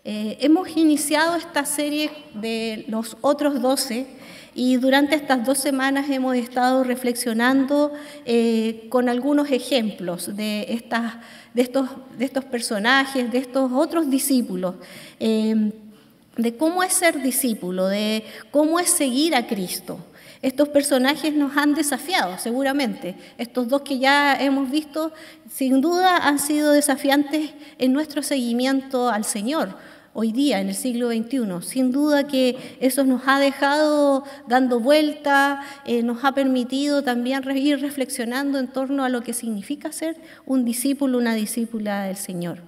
Hemos iniciado esta serie de los otros 12 y durante estas 2 semanas hemos estado reflexionando con algunos ejemplos de estos personajes, de estos otros discípulos, de cómo es ser discípulo, de cómo es seguir a Cristo. Estos personajes nos han desafiado, seguramente. Estos 2 que ya hemos visto, sin duda, han sido desafiantes en nuestro seguimiento al Señor hoy día, en el siglo XXI. Sin duda que eso nos ha dejado dando vuelta, nos ha permitido también ir reflexionando en torno a lo que significa ser un discípulo, una discípula del Señor.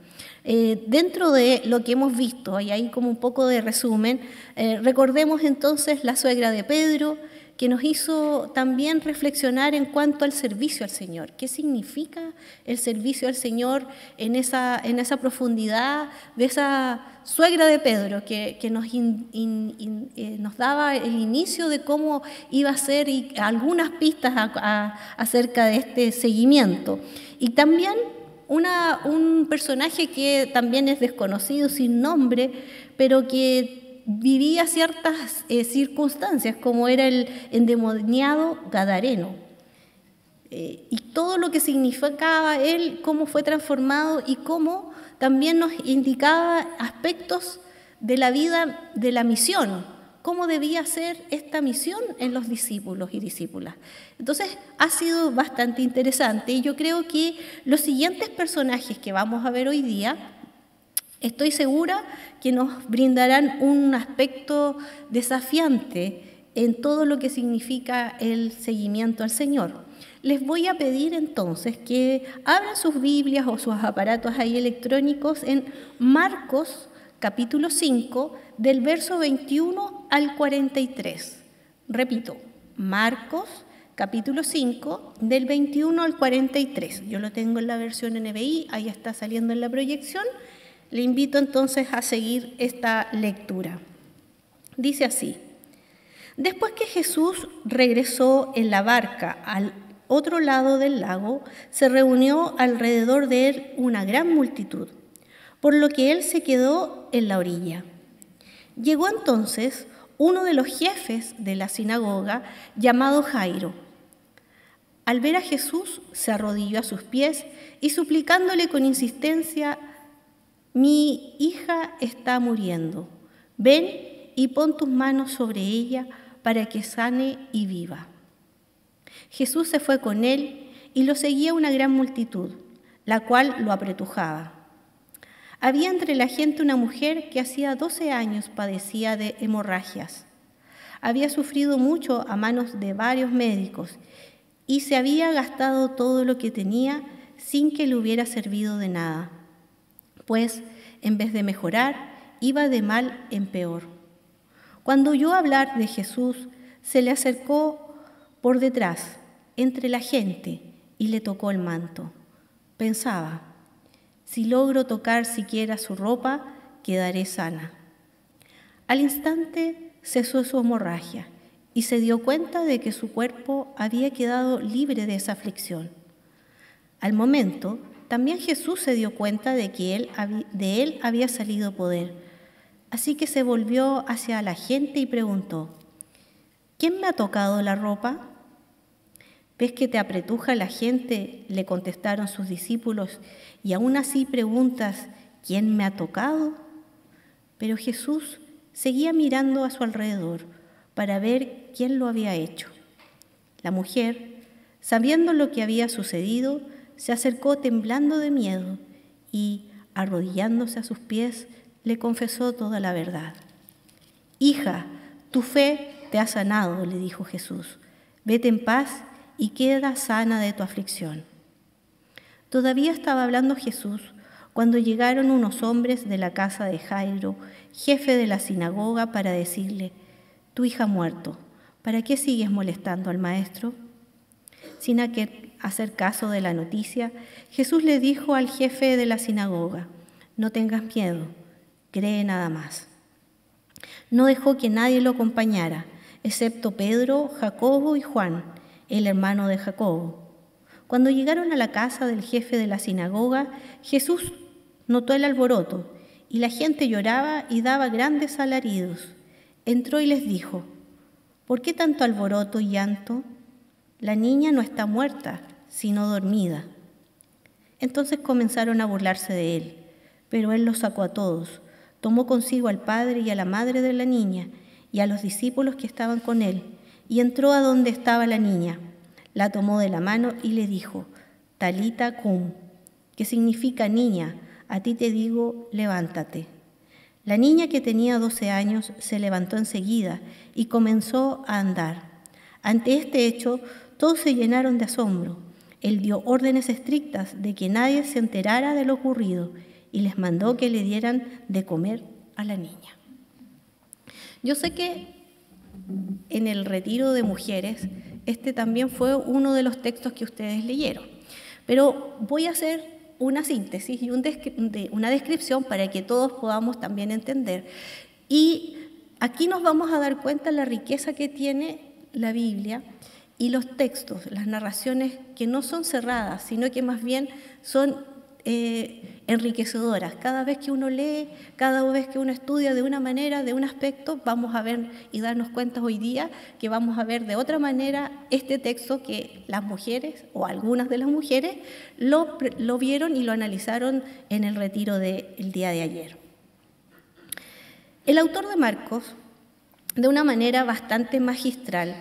Dentro de lo que hemos visto, y ahí como un poco de resumen, recordemos entonces la suegra de Pedro, que nos hizo también reflexionar en cuanto al servicio al Señor. ¿Qué significa el servicio al Señor en esa profundidad de esa suegra de Pedro que nos daba el inicio de cómo iba a ser y algunas pistas acerca de este seguimiento? Y también un personaje que también es desconocido, sin nombre, pero que vivía ciertas circunstancias, como era el endemoniado gadareno, y todo lo que significaba él, cómo fue transformado y cómo también nos indicaba aspectos de la vida de la misión, cómo debía ser esta misión en los discípulos y discípulas. Entonces ha sido bastante interesante, y yo creo que los siguientes personajes que vamos a ver hoy día, estoy segura que nos brindarán un aspecto desafiante en todo lo que significa el seguimiento al Señor. Les voy a pedir entonces que abran sus Biblias o sus aparatos ahí electrónicos en Marcos capítulo 5, del verso 21 al 43. Repito, Marcos capítulo 5, del 21 al 43. Yo lo tengo en la versión NBI, ahí está saliendo en la proyección. Le invito entonces a seguir esta lectura. Dice así: después que Jesús regresó en la barca al otro lado del lago, se reunió alrededor de él una gran multitud, por lo que él se quedó en la orilla. Llegó entonces uno de los jefes de la sinagoga, llamado Jairo. Al ver a Jesús, se arrodilló a sus pies y, suplicándole con insistencia: mi hija está muriendo. Ven y pon tus manos sobre ella para que sane y viva. Jesús se fue con él y lo seguía una gran multitud, la cual lo apretujaba. Había entre la gente una mujer que hacía 12 años padecía de hemorragias. Había sufrido mucho a manos de varios médicos y se había gastado todo lo que tenía sin que le hubiera servido de nada, pues en vez de mejorar, iba de mal en peor. Cuando oyó hablar de Jesús, se le acercó por detrás, entre la gente, y le tocó el manto. Pensaba: si logro tocar siquiera su ropa, quedaré sana. Al instante cesó su hemorragia y se dio cuenta de que su cuerpo había quedado libre de esa aflicción. Al momento, también Jesús se dio cuenta de que de él había salido poder. Así que se volvió hacia la gente y preguntó: ¿quién me ha tocado la ropa? ¿Ves que te apretuja la gente?, le contestaron sus discípulos, y aún así preguntas: ¿quién me ha tocado? Pero Jesús seguía mirando a su alrededor para ver quién lo había hecho. La mujer, sabiendo lo que había sucedido, se acercó temblando de miedo y, arrodillándose a sus pies, le confesó toda la verdad. Hija, tu fe te ha sanado, le dijo Jesús. Vete en paz y queda sana de tu aflicción. Todavía estaba hablando Jesús cuando llegaron unos hombres de la casa de Jairo, jefe de la sinagoga, para decirle: tu hija ha muerto, ¿para qué sigues molestando al maestro? Sin hacer caso de la noticia, Jesús le dijo al jefe de la sinagoga: no tengas miedo, cree nada más. No dejó que nadie lo acompañara, excepto Pedro, Jacobo y Juan, el hermano de Jacobo. Cuando llegaron a la casa del jefe de la sinagoga, Jesús notó el alboroto y la gente lloraba y daba grandes alaridos. Entró y les dijo: ¿por qué tanto alboroto y llanto? La niña no está muerta, sino dormida. Entonces comenzaron a burlarse de él, pero él los sacó a todos. Tomó consigo al padre y a la madre de la niña y a los discípulos que estaban con él, y entró a donde estaba la niña. La tomó de la mano y le dijo: Talita cum, que significa niña, a ti te digo, levántate. La niña, que tenía 12 años, se levantó enseguida y comenzó a andar. Ante este hecho, todos se llenaron de asombro. Él dio órdenes estrictas de que nadie se enterara de lo ocurrido y les mandó que le dieran de comer a la niña. Yo sé que en el retiro de mujeres, este también fue uno de los textos que ustedes leyeron, pero voy a hacer una síntesis y una descripción para que todos podamos también entender. Y aquí nos vamos a dar cuenta de la riqueza que tiene la Biblia y los textos, las narraciones que no son cerradas, sino que más bien son enriquecedoras. Cada vez que uno lee, cada vez que uno estudia de una manera, de un aspecto, vamos a ver y darnos cuenta hoy día que vamos a ver de otra manera este texto que las mujeres, o algunas de las mujeres, lo vieron y lo analizaron en el retiro del día de ayer. El autor de Marcos, de una manera bastante magistral,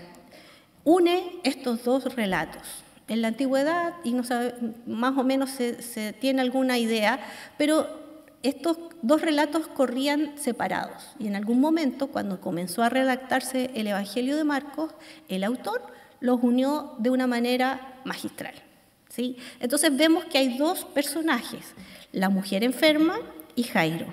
une estos dos relatos. En la antigüedad, y no sabe, más o menos se tiene alguna idea, pero estos dos relatos corrían separados. Y en algún momento, cuando comenzó a redactarse el Evangelio de Marcos, el autor los unió de una manera magistral, ¿sí? Entonces vemos que hay dos personajes, la mujer enferma y Jairo.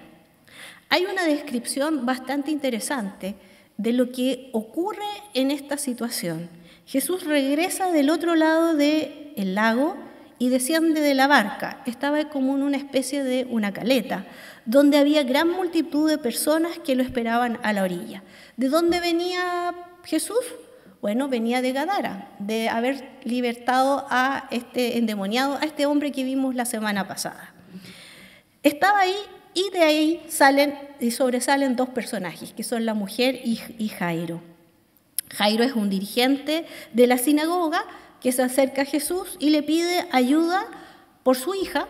Hay una descripción bastante interesante de lo que ocurre en esta situación. Jesús regresa del otro lado del lago y desciende de la barca. Estaba como en una especie de una caleta, donde había gran multitud de personas que lo esperaban a la orilla. ¿De dónde venía Jesús? Bueno, venía de Gadara, de haber libertado a este endemoniado, a este hombre que vimos la semana pasada. Estaba ahí y de ahí sobresalen dos personajes, que son la mujer y Jairo. Jairo es un dirigente de la sinagoga que se acerca a Jesús y le pide ayuda por su hija,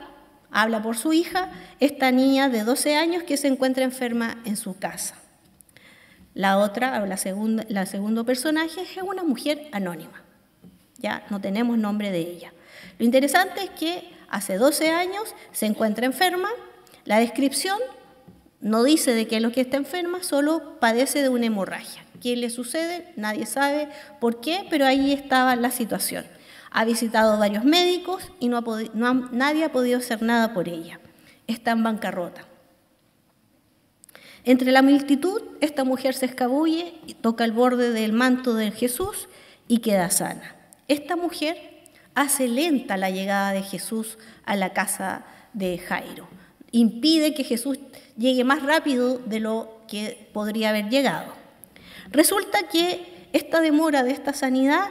habla por su hija, esta niña de 12 años que se encuentra enferma en su casa. La otra, la segundo personaje, es una mujer anónima. Ya no tenemos nombre de ella. Lo interesante es que hace 12 años se encuentra enferma. La descripción no dice de qué es lo que está enferma, solo padece de una hemorragia. ¿Qué le sucede? Nadie sabe por qué, pero ahí estaba la situación. Ha visitado varios médicos y nadie ha podido hacer nada por ella. Está en bancarrota. Entre la multitud, esta mujer se escabulle, toca el borde del manto de Jesús y queda sana. Esta mujer hace lenta la llegada de Jesús a la casa de Jairo. Impide que Jesús llegue más rápido de lo que podría haber llegado. Resulta que esta demora de esta sanidad,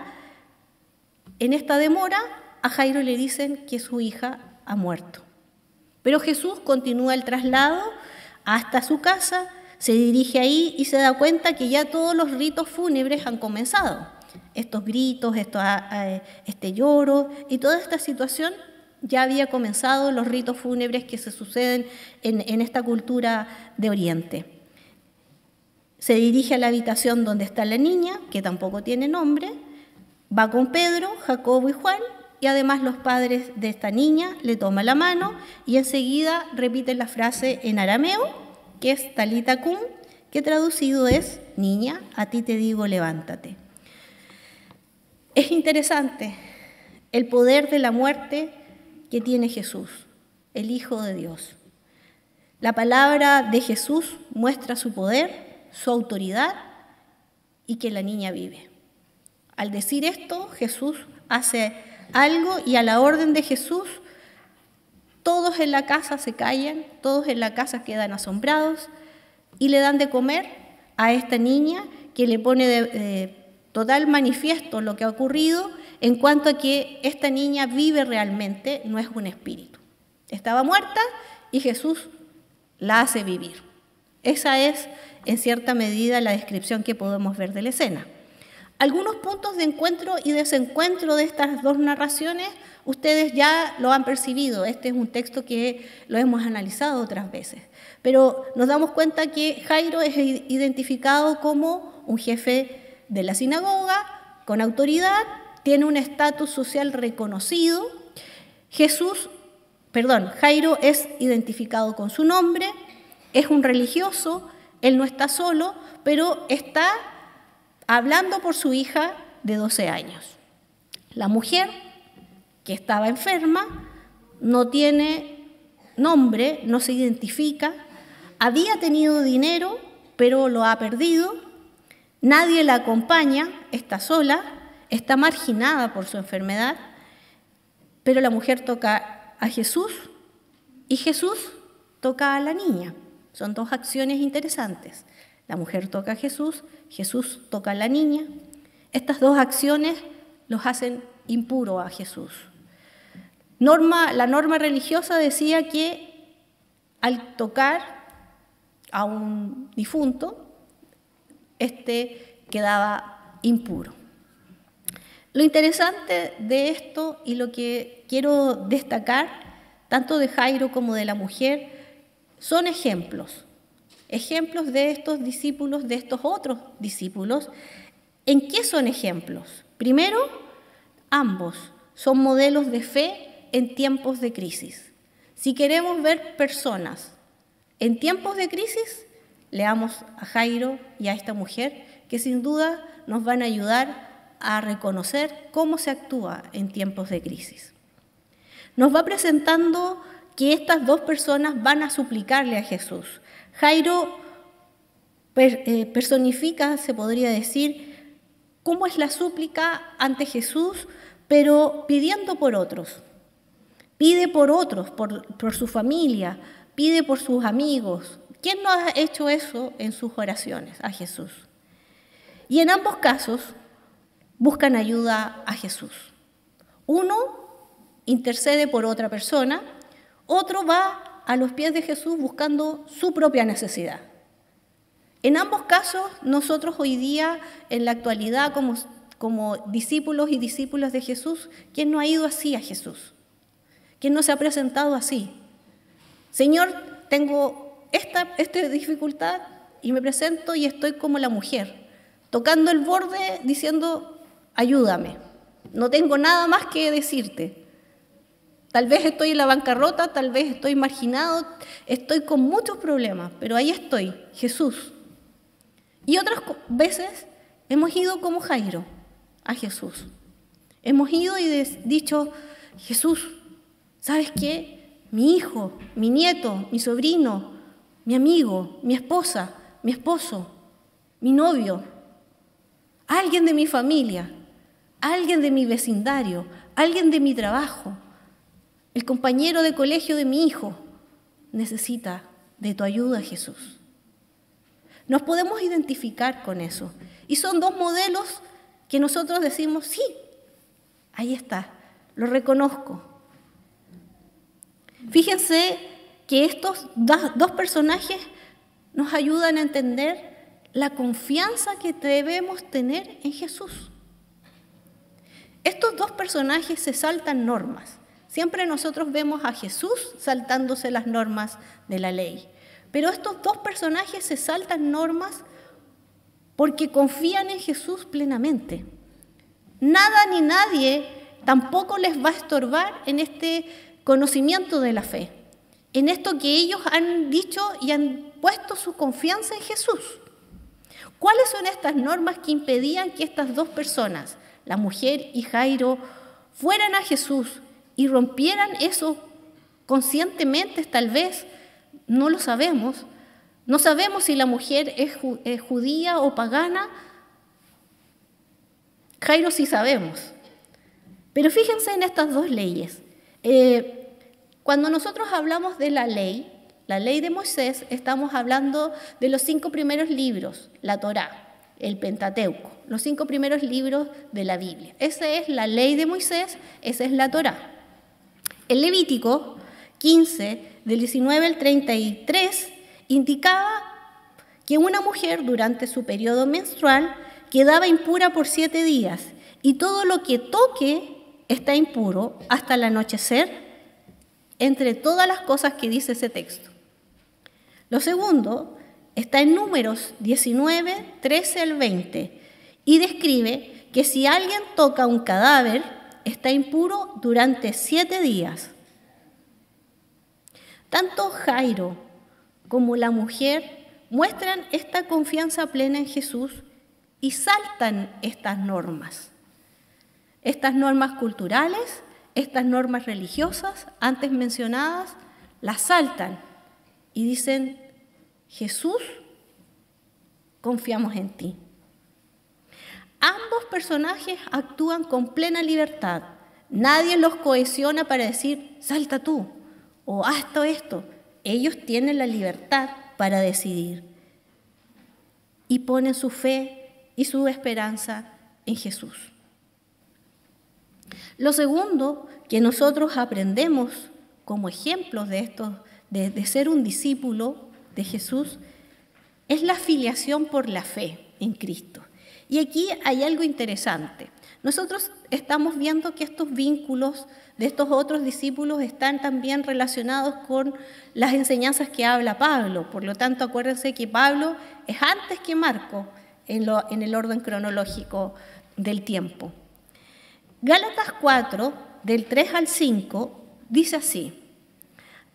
en esta demora a Jairo le dicen que su hija ha muerto. Pero Jesús continúa el traslado hasta su casa, se dirige ahí y se da cuenta que ya todos los ritos fúnebres han comenzado. Estos gritos, este lloro y toda esta situación ya había comenzado, los ritos fúnebres que se suceden en esta cultura de Oriente. Se dirige a la habitación donde está la niña, que tampoco tiene nombre, va con Pedro, Jacobo y Juan, y además los padres de esta niña le toman la mano y enseguida repiten la frase en arameo, que es Talita cum, que traducido es: niña, a ti te digo, levántate. Es interesante el poder de la muerte que tiene Jesús, el Hijo de Dios. La palabra de Jesús muestra su poder, su autoridad y que la niña vive. Al decir esto, Jesús hace algo y a la orden de Jesús, todos en la casa se callan, todos en la casa quedan asombrados y le dan de comer a esta niña, que le pone de total manifiesto lo que ha ocurrido en cuanto a que esta niña vive realmente, no es un espíritu. Estaba muerta y Jesús la hace vivir. Esa es, en cierta medida, la descripción que podemos ver de la escena. Algunos puntos de encuentro y desencuentro de estas dos narraciones, ustedes ya lo han percibido. Este es un texto que lo hemos analizado otras veces. Pero nos damos cuenta que Jairo es identificado como un jefe de la sinagoga, con autoridad, tiene un estatus social reconocido. Jairo es identificado con su nombre, es un religioso, él no está solo, pero está hablando por su hija de 12 años. La mujer, que estaba enferma, no tiene nombre, no se identifica, había tenido dinero, pero lo ha perdido, nadie la acompaña, está sola, está marginada por su enfermedad, pero la mujer toca a Jesús y Jesús toca a la niña. Son dos acciones interesantes. La mujer toca a Jesús, Jesús toca a la niña. Estas dos acciones los hacen impuro a Jesús. La norma religiosa decía que al tocar a un difunto, quedaba impuro. Lo interesante de esto y lo que quiero destacar, tanto de Jairo como de la mujer, son ejemplos de estos discípulos, de estos otros discípulos. ¿En qué son ejemplos? Primero, ambos son modelos de fe en tiempos de crisis. Si queremos ver personas en tiempos de crisis, leamos a Jairo y a esta mujer, que sin duda nos van a ayudar a reconocer cómo se actúa en tiempos de crisis. Nos va presentando que estas dos personas van a suplicarle a Jesús. Jairo personifica, se podría decir, cómo es la súplica ante Jesús, pero pidiendo por otros. Pide por otros, por su familia, pide por sus amigos. ¿Quién no ha hecho eso en sus oraciones a Jesús? Y en ambos casos buscan ayuda a Jesús. Uno intercede por otra persona, otro va a los pies de Jesús buscando su propia necesidad. En ambos casos, nosotros hoy día, en la actualidad, como discípulos y discípulas de Jesús, ¿quién no ha ido así a Jesús? ¿Quién no se ha presentado así? Señor, tengo esta dificultad y me presento y estoy como la mujer, tocando el borde diciendo, ayúdame, no tengo nada más que decirte. Tal vez estoy en la bancarrota, tal vez estoy marginado, estoy con muchos problemas, pero ahí estoy, Jesús. Y otras veces hemos ido como Jairo a Jesús. Hemos ido y dicho, Jesús, ¿sabes qué? Mi hijo, mi nieto, mi sobrino, mi amigo, mi esposa, mi esposo, mi novio, alguien de mi familia, alguien de mi vecindario, alguien de mi trabajo, el compañero de colegio de mi hijo, necesita de tu ayuda, Jesús. Nos podemos identificar con eso. Y son dos modelos que nosotros decimos, sí, ahí está, lo reconozco. Fíjense que estos dos personajes nos ayudan a entender la confianza que debemos tener en Jesús. Estos dos personajes se saltan normas. Siempre nosotros vemos a Jesús saltándose las normas de la ley. Pero estos dos personajes se saltan normas porque confían en Jesús plenamente. Nada ni nadie tampoco les va a estorbar en este conocimiento de la fe, en esto que ellos han dicho y han puesto su confianza en Jesús. ¿Cuáles son estas normas que impedían que estas dos personas, la mujer y Jairo, fueran a Jesús y rompieran eso conscientemente? Tal vez no lo sabemos. No sabemos si la mujer es judía o pagana. Jairo sí sabemos. Pero fíjense en estas dos leyes. Cuando nosotros hablamos de la ley de Moisés, estamos hablando de los 5 primeros libros, la Torá, el Pentateuco, los 5 primeros libros de la Biblia. Esa es la ley de Moisés, esa es la Torá. El Levítico, 15, del 19 al 33, indicaba que una mujer durante su periodo menstrual quedaba impura por 7 días y todo lo que toque está impuro hasta el anochecer, entre todas las cosas que dice ese texto. Lo segundo está en Números 19, 13 al 20 y describe que si alguien toca un cadáver, está impuro durante 7 días. Tanto Jairo como la mujer muestran esta confianza plena en Jesús y saltan estas normas culturales, estas normas religiosas antes mencionadas, las saltan y dicen: Jesús, confiamos en ti. Ambos personajes actúan con plena libertad. Nadie los cohesiona para decir, salta tú, o haz esto. Ellos tienen la libertad para decidir y ponen su fe y su esperanza en Jesús. Lo segundo que nosotros aprendemos como ejemplos de esto, de ser un discípulo de Jesús, es la filiación por la fe en Cristo. Y aquí hay algo interesante. Nosotros estamos viendo que estos vínculos de estos otros discípulos están también relacionados con las enseñanzas que habla Pablo. Por lo tanto, acuérdense que Pablo es antes que Marcos en el orden cronológico del tiempo. Gálatas 4, del 3 al 5, dice así: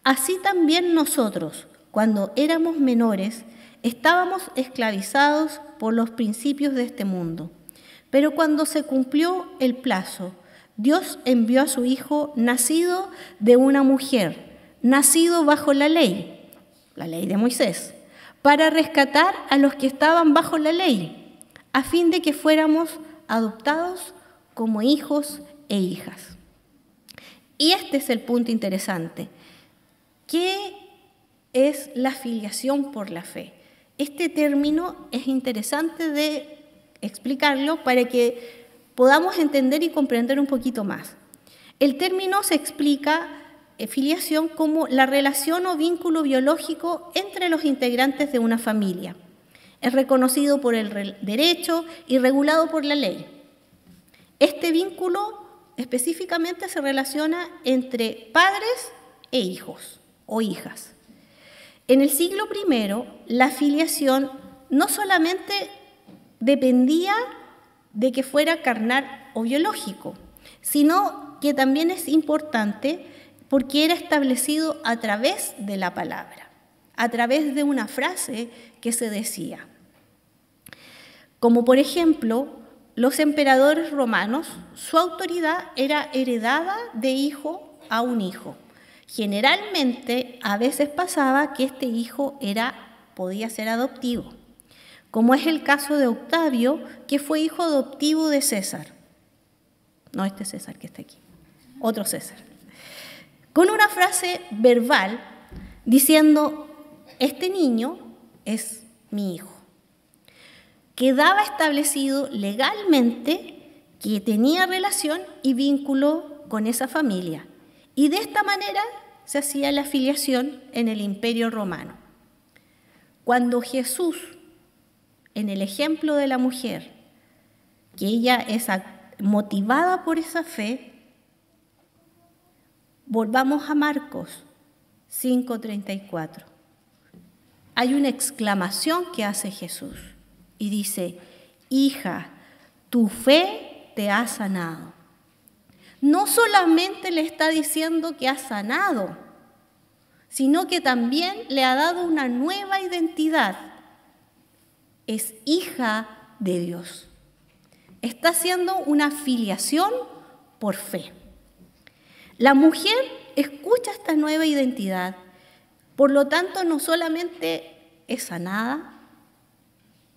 así también nosotros, cuando éramos menores, estábamos esclavizados por los principios de este mundo. Pero cuando se cumplió el plazo, Dios envió a su Hijo, nacido de una mujer, nacido bajo la ley de Moisés, para rescatar a los que estaban bajo la ley, a fin de que fuéramos adoptados como hijos e hijas. Y este es el punto interesante. ¿Qué es la filiación por la fe? Este término es interesante de explicarlo para que podamos entender y comprender un poquito más. El término se explica, filiación, como la relación o vínculo biológico entre los integrantes de una familia. Es reconocido por el derecho y regulado por la ley. Este vínculo específicamente se relaciona entre padres e hijos o hijas. En el siglo I, la filiación no solamente dependía de que fuera carnal o biológico, sino que también es importante porque era establecido a través de la palabra, a través de una frase que se decía. Como por ejemplo, los emperadores romanos, su autoridad era heredada de hijo a un hijo. Generalmente, a veces pasaba que este hijo podía ser adoptivo, como es el caso de Octavio, que fue hijo adoptivo de César. No este César que está aquí, otro César. Con una frase verbal diciendo, este niño es mi hijo. Quedaba establecido legalmente que tenía relación y vínculo con esa familia. Y de esta manera se hacía la filiación en el Imperio Romano. Cuando Jesús, en el ejemplo de la mujer, que ella es motivada por esa fe, volvamos a Marcos 5:34. Hay una exclamación que hace Jesús y dice, hija, tu fe te ha sanado. No solamente le está diciendo que ha sanado, sino que también le ha dado una nueva identidad. Es hija de Dios. Está haciendo una filiación por fe. La mujer escucha esta nueva identidad, por lo tanto no solamente es sanada,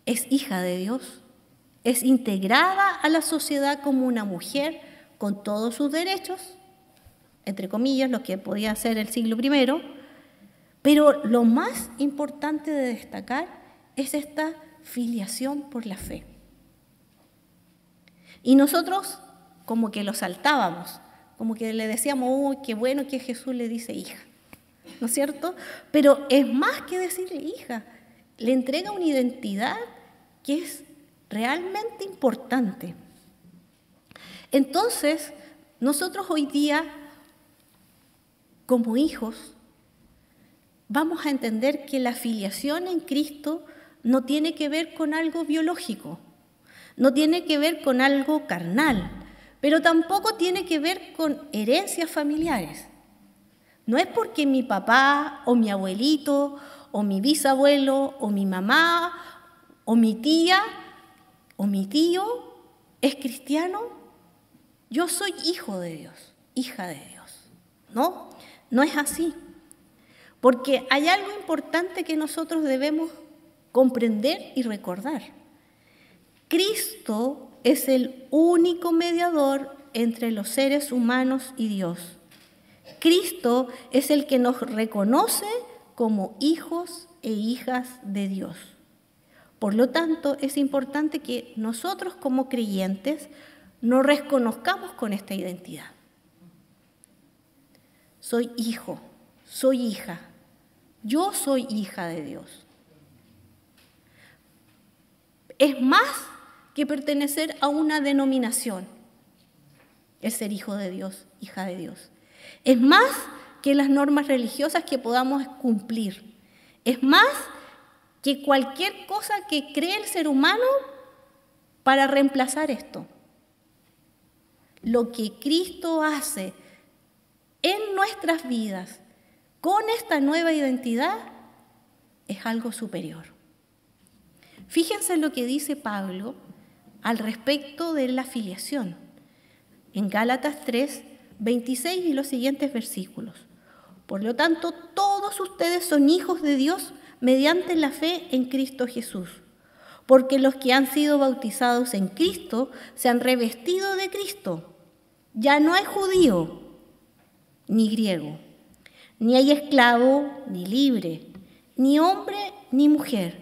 es hija de Dios, es integrada a la sociedad como una mujer con todos sus derechos, entre comillas, lo que podía ser el siglo I, pero lo más importante de destacar es esta filiación por la fe. Y nosotros como que lo saltábamos, como que le decíamos, uy, qué bueno que Jesús le dice hija. ¿no es cierto? Pero es más que decirle hija, le entrega una identidad que es realmente importante. Entonces, nosotros hoy día, como hijos, vamos a entender que la filiación en Cristo no tiene que ver con algo biológico, no tiene que ver con algo carnal, pero tampoco tiene que ver con herencias familiares. No es porque mi papá o mi abuelito o mi bisabuelo o mi mamá o mi tía o mi tío es cristiano, yo soy hijo de Dios, hija de Dios. No, no es así. Porque hay algo importante que nosotros debemos comprender y recordar. Cristo es el único mediador entre los seres humanos y Dios. Cristo es el que nos reconoce como hijos e hijas de Dios. Por lo tanto, es importante que nosotros como creyentes nos reconozcamos con esta identidad. Soy hijo, soy hija, yo soy hija de Dios. Es más que pertenecer a una denominación, el ser hijo de Dios, hija de Dios. Es más que las normas religiosas que podamos cumplir. Es más que cualquier cosa que cree el ser humano para reemplazar esto. Lo que Cristo hace en nuestras vidas con esta nueva identidad es algo superior. Fíjense lo que dice Pablo al respecto de la filiación. En Gálatas 3, 26 y los siguientes versículos. Por lo tanto, todos ustedes son hijos de Dios mediante la fe en Cristo Jesús. Porque los que han sido bautizados en Cristo se han revestido de Cristo. Ya no hay judío ni griego, ni hay esclavo ni libre, ni hombre ni mujer,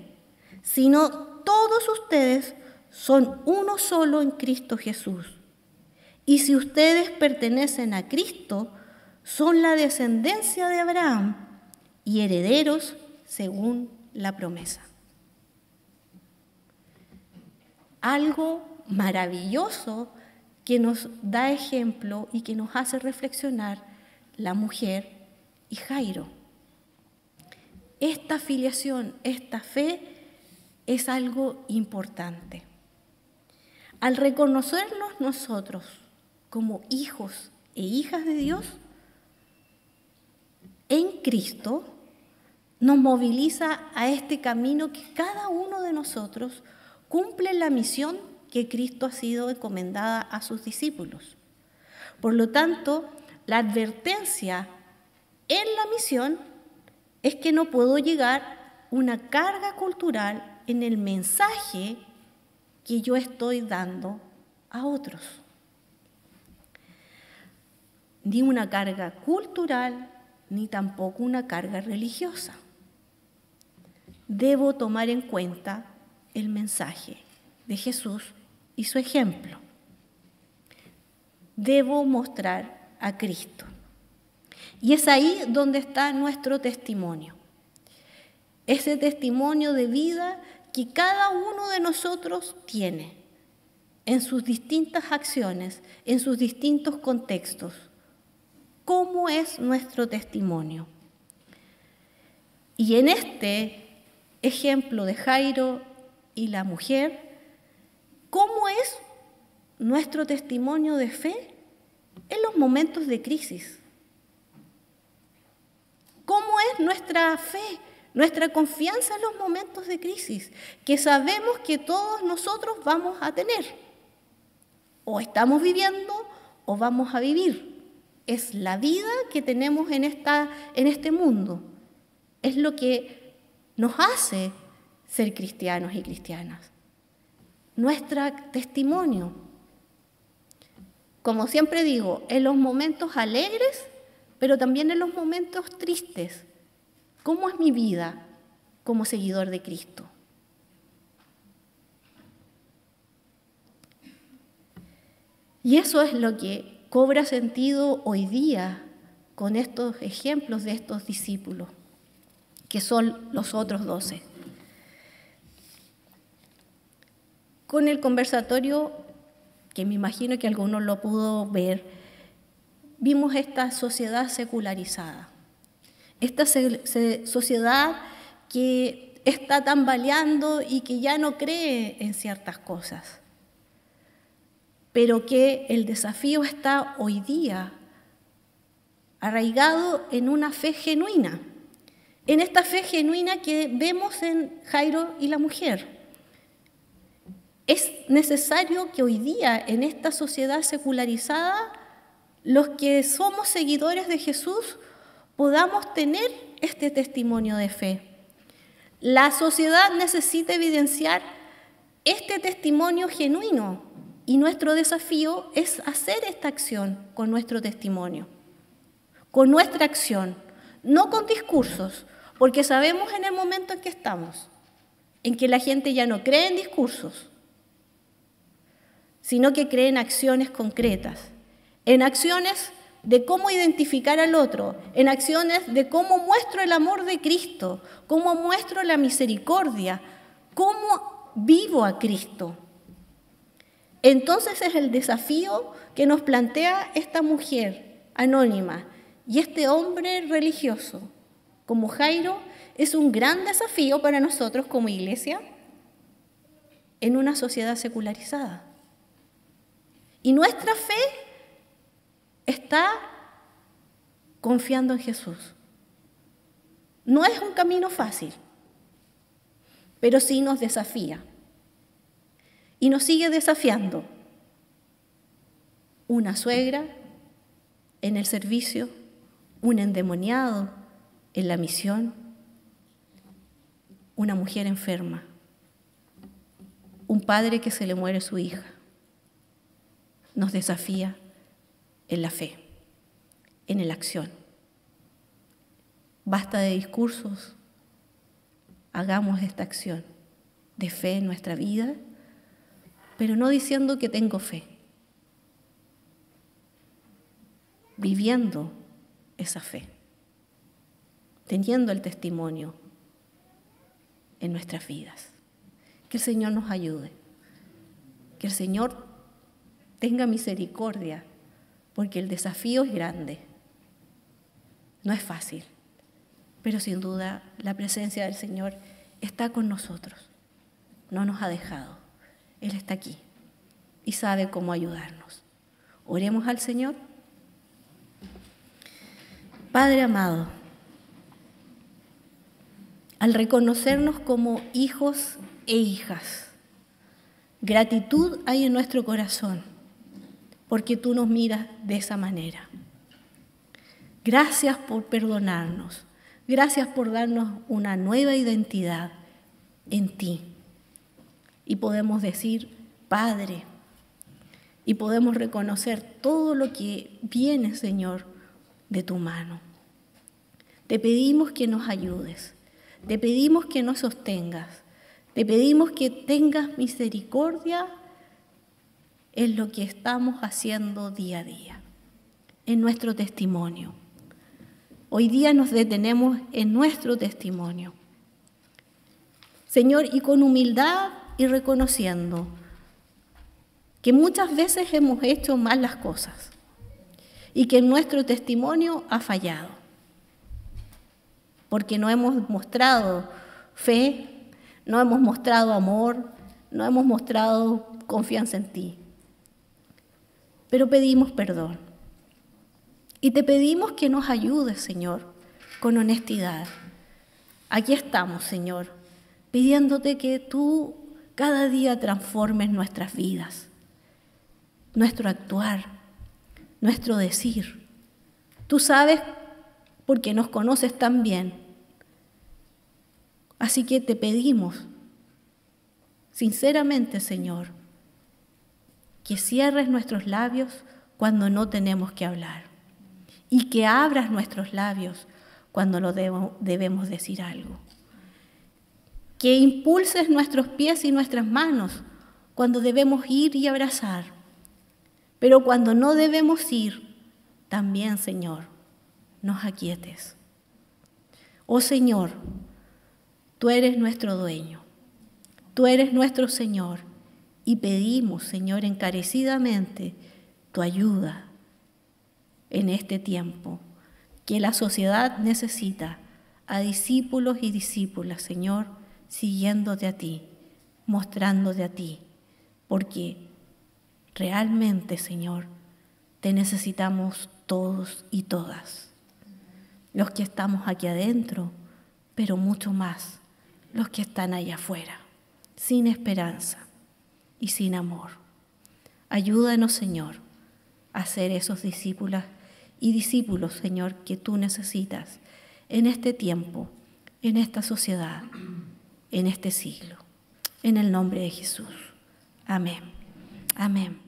sino todos ustedes son uno solo en Cristo Jesús. Y si ustedes pertenecen a Cristo, son la descendencia de Abraham y herederos según la promesa. Algo maravilloso que nos da ejemplo y que nos hace reflexionar la mujer y Jairo. Esta filiación, esta fe es algo importante. Al reconocernos nosotros como hijos e hijas de Dios, en Cristo nos moviliza a este camino que cada uno de nosotros cumple la misión que Cristo ha sido encomendada a sus discípulos. Por lo tanto, la advertencia en la misión es que no puedo llegar una carga cultural en el mensaje que yo estoy dando a otros. Ni una carga cultural, ni tampoco una carga religiosa. Debo tomar en cuenta el mensaje de Jesús y su ejemplo. Debo mostrar a Cristo. Y es ahí donde está nuestro testimonio. Ese testimonio de vida que cada uno de nosotros tiene en sus distintas acciones, en sus distintos contextos. ¿Cómo es nuestro testimonio? Y en este ejemplo de Jairo y la mujer, ¿cómo es nuestro testimonio de fe en los momentos de crisis? ¿Cómo es nuestra fe, nuestra confianza en los momentos de crisis que sabemos que todos nosotros vamos a tener? O estamos viviendo o vamos a vivir. Es la vida que tenemos en este mundo. Es lo que nos hace ser cristianos y cristianas. Nuestro testimonio. Como siempre digo, en los momentos alegres, pero también en los momentos tristes. ¿Cómo es mi vida como seguidor de Cristo? Y eso es lo que cobra sentido hoy día con estos ejemplos de estos discípulos, que son los otros 12. Con el conversatorio, que me imagino que algunos lo pudo ver, vimos esta sociedad secularizada, esta sociedad que está tambaleando y que ya no cree en ciertas cosas, pero que el desafío está hoy día arraigado en una fe genuina, en esta fe genuina que vemos en Jairo y la mujer. Es necesario que hoy día, en esta sociedad secularizada, los que somos seguidores de Jesús podamos tener este testimonio de fe. La sociedad necesita evidenciar este testimonio genuino y nuestro desafío es hacer esta acción con nuestro testimonio, con nuestra acción, no con discursos, porque sabemos en el momento en que estamos, en que la gente ya no cree en discursos, sino que cree en acciones concretas, en acciones de cómo identificar al otro, en acciones de cómo muestro el amor de Cristo, cómo muestro la misericordia, cómo vivo a Cristo. Entonces es el desafío que nos plantea esta mujer anónima y este hombre religioso, como Jairo, es un gran desafío para nosotros como iglesia en una sociedad secularizada. Y nuestra fe está confiando en Jesús. No es un camino fácil, pero sí nos desafía. Y nos sigue desafiando. Una suegra en el servicio, un endemoniado en la misión, una mujer enferma, un padre que se le muere su hija. Nos desafía en la fe, en la acción. Basta de discursos, hagamos esta acción de fe en nuestra vida, pero no diciendo que tengo fe, viviendo esa fe, teniendo el testimonio en nuestras vidas. Que el Señor nos ayude, que el Señor tenga misericordia, porque el desafío es grande, no es fácil, pero sin duda la presencia del Señor está con nosotros, no nos ha dejado, Él está aquí y sabe cómo ayudarnos. Oremos al Señor. Padre amado, al reconocernos como hijos e hijas, gratitud hay en nuestro corazón, porque tú nos miras de esa manera. Gracias por perdonarnos, gracias por darnos una nueva identidad en ti. Y podemos decir, Padre, y podemos reconocer todo lo que viene, Señor, de tu mano. Te pedimos que nos ayudes, te pedimos que nos sostengas, te pedimos que tengas misericordia en lo que estamos haciendo día a día, en nuestro testimonio. Hoy día nos detenemos en nuestro testimonio. Señor, y con humildad y reconociendo que muchas veces hemos hecho mal las cosas y que nuestro testimonio ha fallado, porque no hemos mostrado fe, no hemos mostrado amor, no hemos mostrado confianza en ti. Pero pedimos perdón. Y te pedimos que nos ayudes, Señor, con honestidad. Aquí estamos, Señor, pidiéndote que tú cada día transformes nuestras vidas, nuestro actuar, nuestro decir. Tú sabes porque nos conoces tan bien. Así que te pedimos, sinceramente, Señor, que cierres nuestros labios cuando no tenemos que hablar y que abras nuestros labios cuando no debemos decir algo. Que impulses nuestros pies y nuestras manos cuando debemos ir y abrazar, pero cuando no debemos ir, también, Señor, nos aquietes. Oh Señor, tú eres nuestro dueño, tú eres nuestro Señor, y pedimos, Señor, encarecidamente tu ayuda en este tiempo, que la sociedad necesita a discípulos y discípulas, Señor, siguiéndote a ti, mostrándote a ti, porque realmente, Señor, te necesitamos todos y todas. Los que estamos aquí adentro, pero mucho más los que están allá afuera, sin esperanza y sin amor. Ayúdanos, Señor, a ser esos discípulas y discípulos, Señor, que tú necesitas en este tiempo, en esta sociedad, en este siglo. En el nombre de Jesús. Amén. Amén.